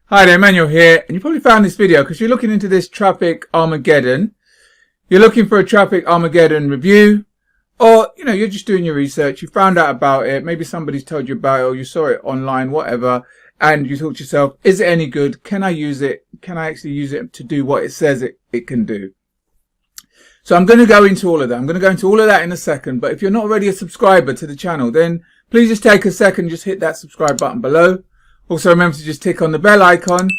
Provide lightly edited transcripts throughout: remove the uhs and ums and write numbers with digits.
Hi there, Emmanuel here, and you probably found this video because you're looking into this Traffic Armageddon. You're looking for a Traffic Armageddon review, or, you're just doing your research, you found out about it, maybe somebody's told you about it, or you saw it online, whatever, and you thought to yourself, is it any good? Can I use it? Can I actually use it to do what it says it can do? So I'm going to go into all of that. I'm going to go into all of that in a second, but if you're not already a subscriber to the channel, then please just take a second, just hit that subscribe button below. Also remember to just tick on the bell icon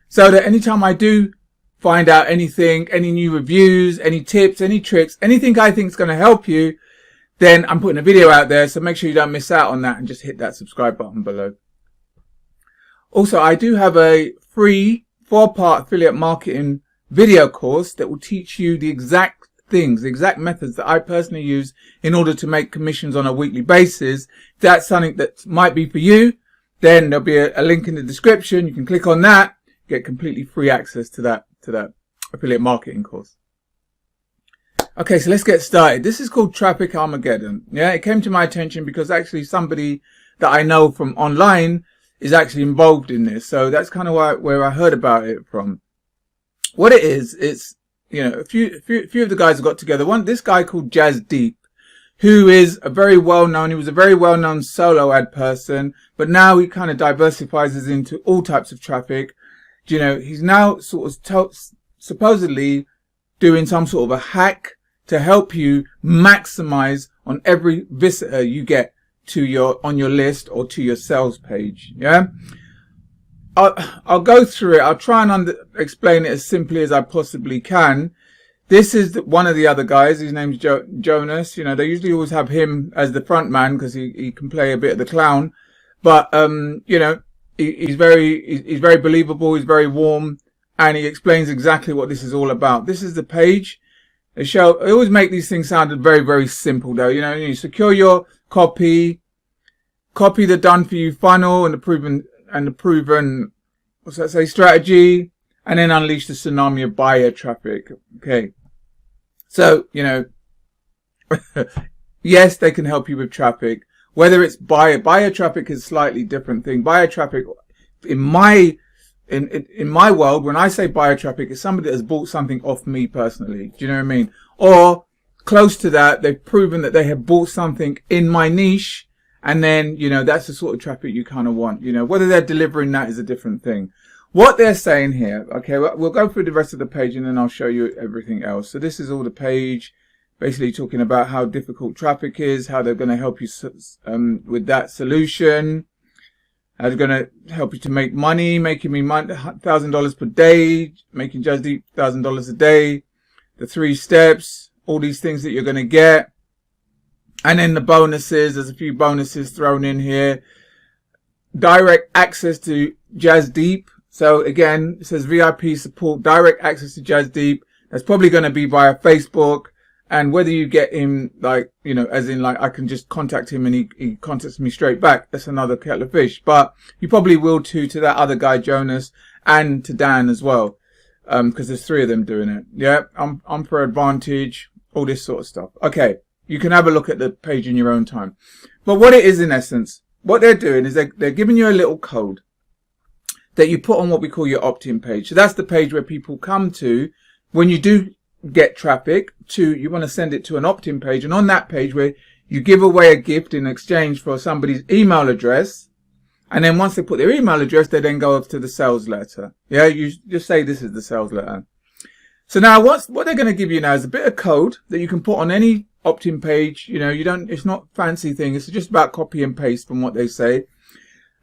so that anytime I do find out anything, any new reviews, any tips, any tricks, anything I think is going to help you, then I'm putting a video out there. So make sure you don't miss out on that and just hit that subscribe button below. Also, I do have a free 4-part affiliate marketing video course that will teach you the exact things, the exact methods that I personally use in order to make commissions on a weekly basis. If that's something that might be for you, then there'll be a link in the description. You can click on that, get completely free access to that affiliate marketing course. Okay, so let's get started. This is called Traffic Armageddon. Yeah, it came to my attention because actually somebody that I know from online is actually involved in this. So that's kind of where I heard about it from. What it is, it's, a few of the guys have got together. This guy called Jazdeep, who is he was a very well-known solo ad person, but now he kind of diversifies into all types of traffic. He's now sort of supposedly doing some sort of a hack to help you maximize on every visitor you get on your list or to your sales page. Yeah. I'll go through it. I'll try and explain it as simply as I possibly can. This is one of the other guys. His name's Jonas. They usually always have him as the front man because he can play a bit of the clown. But, he's very believable. He's very warm, and he explains exactly what this is all about. This is the page. They always make these things sound very, very simple though. You secure your copy the done for you funnel and the proven, what's that say, strategy, and then unleash the tsunami of buyer traffic. Okay. So, yes, they can help you with traffic. Whether it's buyer traffic is a slightly different thing. Buyer traffic, in my world, when I say buyer traffic, it's somebody that has bought something off me personally. Do you know what I mean? Or close to that, they've proven that they have bought something in my niche. And then, that's the sort of traffic you kind of want. Whether they're delivering that is a different thing. What they're saying here, okay, we'll go through the rest of the page and then I'll show you everything else. So this is all the page, basically talking about how difficult traffic is, how they're going to help you with that solution, how they're going to help you to make money, making me $1,000 per day, making Jazdeep $1,000 a day, the 3 steps, all these things that you're going to get. And then the bonuses, there's a few bonuses thrown in here. Direct access to Jazdeep. So again, it says VIP support, direct access to Jazdeep. That's probably going to be via Facebook. And whether you get him, as in I can just contact him and he contacts me straight back. That's another kettle of fish. But you probably will too to that other guy, Jonas, and to Dan as well. Because there's 3 of them doing it. Yeah, I'm for advantage, all this sort of stuff. Okay. You can have a look at the page in your own time. But what it is in essence, what they're doing is they're giving you a little code that you put on what we call your opt-in page. So that's the page where people come to when you do get traffic you want to send it to an opt-in page. And on that page where you give away a gift in exchange for somebody's email address. And then once they put their email address, they then go up to the sales letter. Yeah, you just say this is the sales letter. So now what they're going to give you now is a bit of code that you can put on any opt-in page. It's not a fancy thing. It's just about copy and paste from what they say.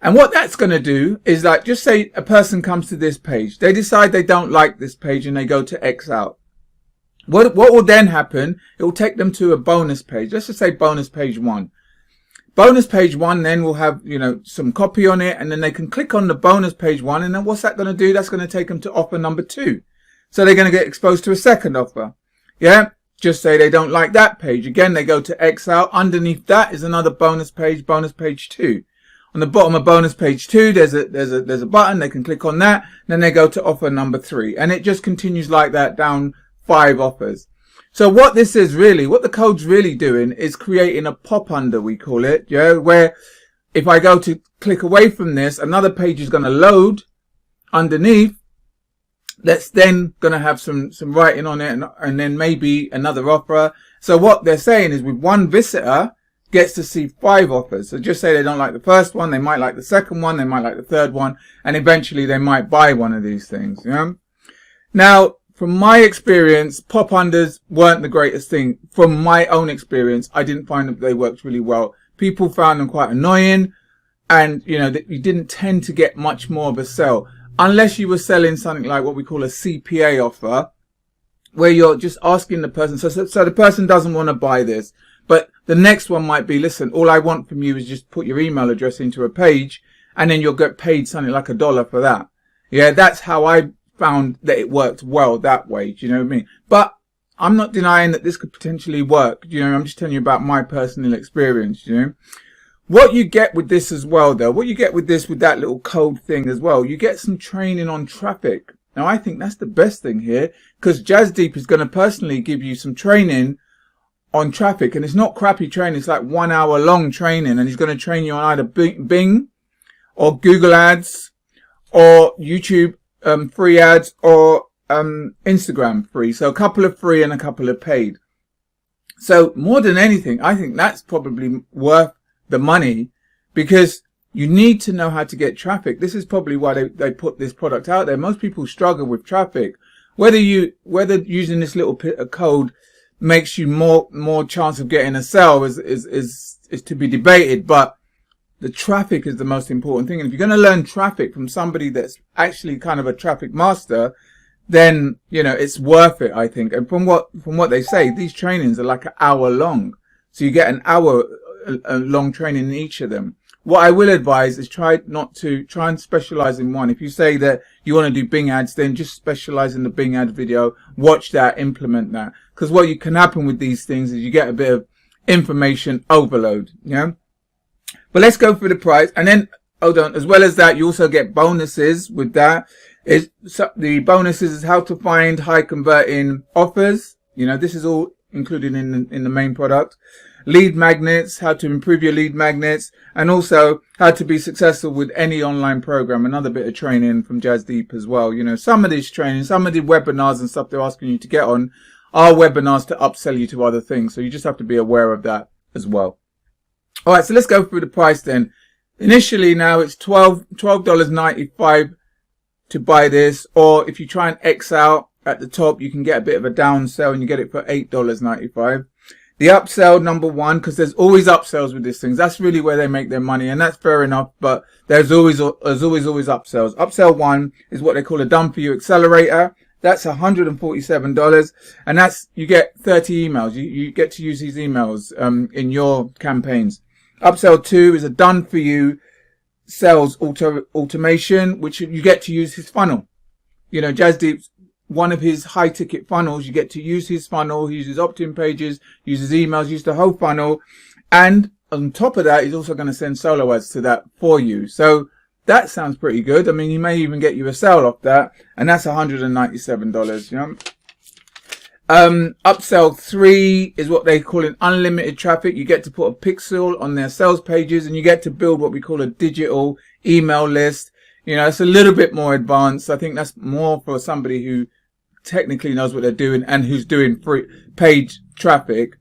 And what that's going to do is just say a person comes to this page. They decide they don't like this page and they go to X out. What will then happen? It will take them to a bonus page. Let's just say bonus page 1. Bonus page 1 then will have, some copy on it, and then they can click on the bonus page 1. And then what's that going to do? That's going to take them to offer number 2. So they're going to get exposed to a second offer. Yeah. Just say they don't like that page. Again, they go to X out. Underneath that is another bonus page 2. On the bottom of bonus page 2, there's a button. They can click on that. Then they go to offer number 3. And it just continues like that down 5 offers. So what this is really, what the code's really doing is creating a pop under, we call it, yeah, where if I go to click away from this, another page is going to load underneath that's then going to have some writing on it, and then maybe another offer. So what they're saying is with one visitor gets to see 5 offers. So just say they don't like the first one, they might like the second one, they might like the third one, and eventually they might buy one of these things. Now, from my experience, pop unders weren't the greatest thing. From my own experience, I didn't find that they worked really well. People found them quite annoying, and that you didn't tend to get much more of a sell unless you were selling something like what we call a CPA offer, where you're just asking the person. So the person doesn't want to buy this, but the next one might be, listen, all I want from you is just put your email address into a page, and then you'll get paid something like $1 for that. Yeah, that's how I found that it worked well that way. Do you know what I mean? But I'm not denying that this could potentially work. I'm just telling you about my personal experience. What you get with this as well, though, with that little code thing as well, you get some training on traffic. Now, I think that's the best thing here, because Jasdeep is going to personally give you some training on traffic, and it's not crappy training. It's like 1 hour long training, and he's going to train you on either Bing or Google ads or YouTube free ads or Instagram free. So a couple of free and a couple of paid. So more than anything, I think that's probably worth the money, because you need to know how to get traffic. This is probably why they put this product out there. Most people struggle with traffic. Whether using this little code makes you more chance of getting a sale is to be debated, but the traffic is the most important thing. And if you're going to learn traffic from somebody that's actually kind of a traffic master, then it's worth it, I think. And from what they say, these trainings are like an hour long, so you get an hour long training in each of them. What I will advise is try and specialize in one. If you say that you want to do Bing ads, then just specialize in the Bing ad video, watch that, implement that. Because what can happen with these things is you get a bit of information overload. But let's go through the price. And then, hold on, as well as that, you also get bonuses with that. The bonuses is how to find high converting offers. This is all included in the main product. Lead magnets, how to improve your lead magnets, and also how to be successful with any online program. Another bit of training from Jasdeep as well. Some of these trainings, some of the webinars and stuff they're asking you to get on are webinars to upsell you to other things. So you just have to be aware of that as well. All right, so let's go through the price then. Initially now it's $12.95 to buy this, or if you try and X out at the top, you can get a bit of a down sell and you get it for $8.95. The upsell number 1, because there's always upsells with these things. That's really where they make their money, and that's fair enough. But there's always upsells. Upsell 1 is what they call a done for you accelerator. That's $147, and that's you get 30 emails. You get to use these emails in your campaigns. Upsell 2 is a done for you sales automation, which you get to use his funnel. Jasdeep's one of his high ticket funnels. You get to use his funnel. He uses opt-in pages, uses emails, uses the whole funnel. And on top of that, he's also going to send solo ads to that for you. So that sounds pretty good. I mean, he may even get you a sale off that. And that's $197, Upsell 3 is what they call an unlimited traffic. You get to put a pixel on their sales pages, and you get to build what we call a digital email list. It's a little bit more advanced. I think that's more for somebody who technically knows what they're doing and who's doing free paid traffic.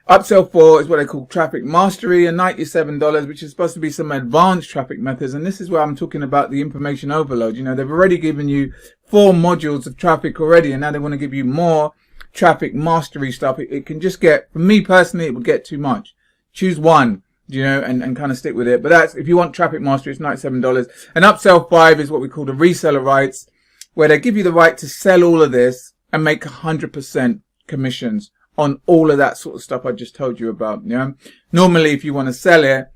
Upsell 4 is what they call traffic mastery, and $97, which is supposed to be some advanced traffic methods. And this is where I'm talking about the information overload. They've already given you 4 modules of traffic already, and now they want to give you more traffic mastery stuff. It can just get, for me personally, it would get too much. Choose one, and kind of stick with it. But that's, if you want traffic mastery, it's $97. And upsell 5 is what we call the reseller rights, where they give you the right to sell all of this and make 100% commissions on all of that sort of stuff I just told you about. Normally, if you want to sell it,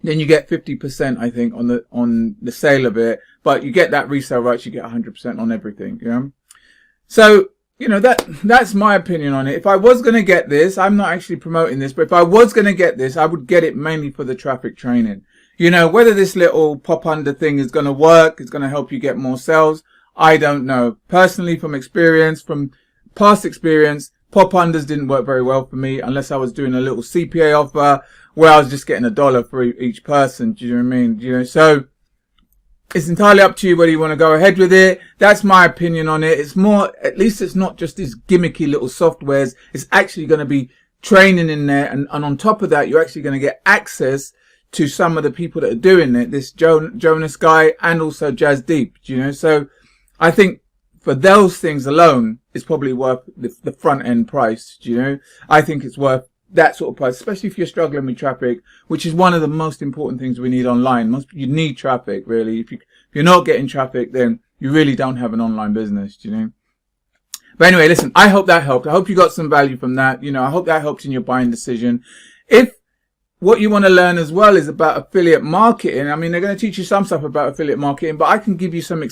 then you get 50%, I think, on the sale of it. But you get that resale rights, you get 100% on everything. So, that's my opinion on it. If I was going to get this, I'm not actually promoting this, but if I was going to get this, I would get it mainly for the traffic training. Whether this little pop under thing is going to work, it's going to help you get more sales, I don't know. Personally, from past experience, pop unders didn't work very well for me unless I was doing a little CPA offer where I was just getting $1 for each person. Do you know what I mean? So It's entirely up to you whether you want to go ahead with it. That's my opinion on it. It's more, at least it's not just these gimmicky little softwares. It's actually going to be training in there. And on top of that, you're actually going to get access to some of the people that are doing it. This Jonas guy and also Jasdeep, you know. So I think for those things alone, it's probably worth the front end price, you know. I think it's worth that sort of price, especially if you're struggling with traffic, which is one of the most important things we need online. You need traffic, really. If you're not getting traffic, then you really don't have an online business, you know. But anyway, listen, I hope that helped. I hope you got some value from that. You know, I hope that helped in your buying decision. If what you want to learn as well is about affiliate marketing, I mean, they're going to teach you some stuff about affiliate marketing, but I can give you some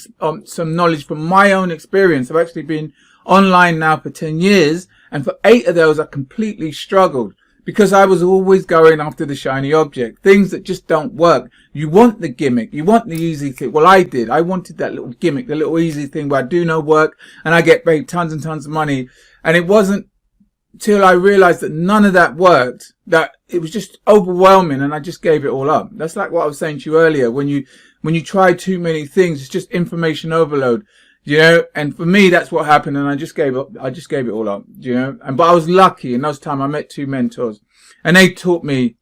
knowledge from my own experience. I've actually been online now for 10 years, and for 8 of those I completely struggled because I was always going after the shiny object, things that just don't work. You want the gimmick, you want the easy thing. Well, I did. I wanted that little gimmick, the little easy thing where I do no work and I get paid tons and tons of money. And it wasn't till I realized that none of that worked, that it was just overwhelming, and I just gave it all up. That's like what I was saying to you earlier. When you try too many things, it's just information overload. You know, and for me, that's what happened, and I just gave up. I just gave it all up, you know. But I was lucky in those times. I met 2 mentors, and they taught me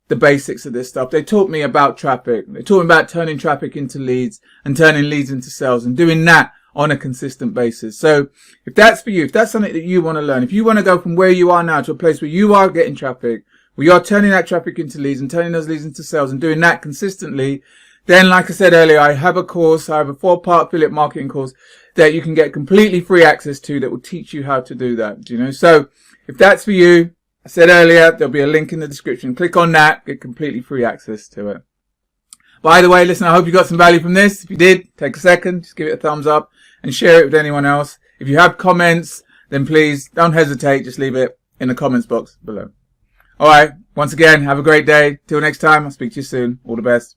the basics of this stuff. They taught me about traffic. They taught me about turning traffic into leads and turning leads into sales and doing that on a consistent basis. So if that's for you, if that's something that you want to learn, if you want to go from where you are now to a place where you are getting traffic, where you are turning that traffic into leads and turning those leads into sales and doing that consistently, then, like I said earlier, I have a course. I have a 4-part affiliate marketing course that you can get completely free access to that will teach you how to do that, you know. So if that's for you, I said earlier, there'll be a link in the description. Click on that, get completely free access to it. By the way, listen, I hope you got some value from this. If you did, take a second, just give it a thumbs up and share it with anyone else. If you have comments, then please don't hesitate. Just leave it in the comments box below. All right. Once again, have a great day. Till next time, I'll speak to you soon. All the best.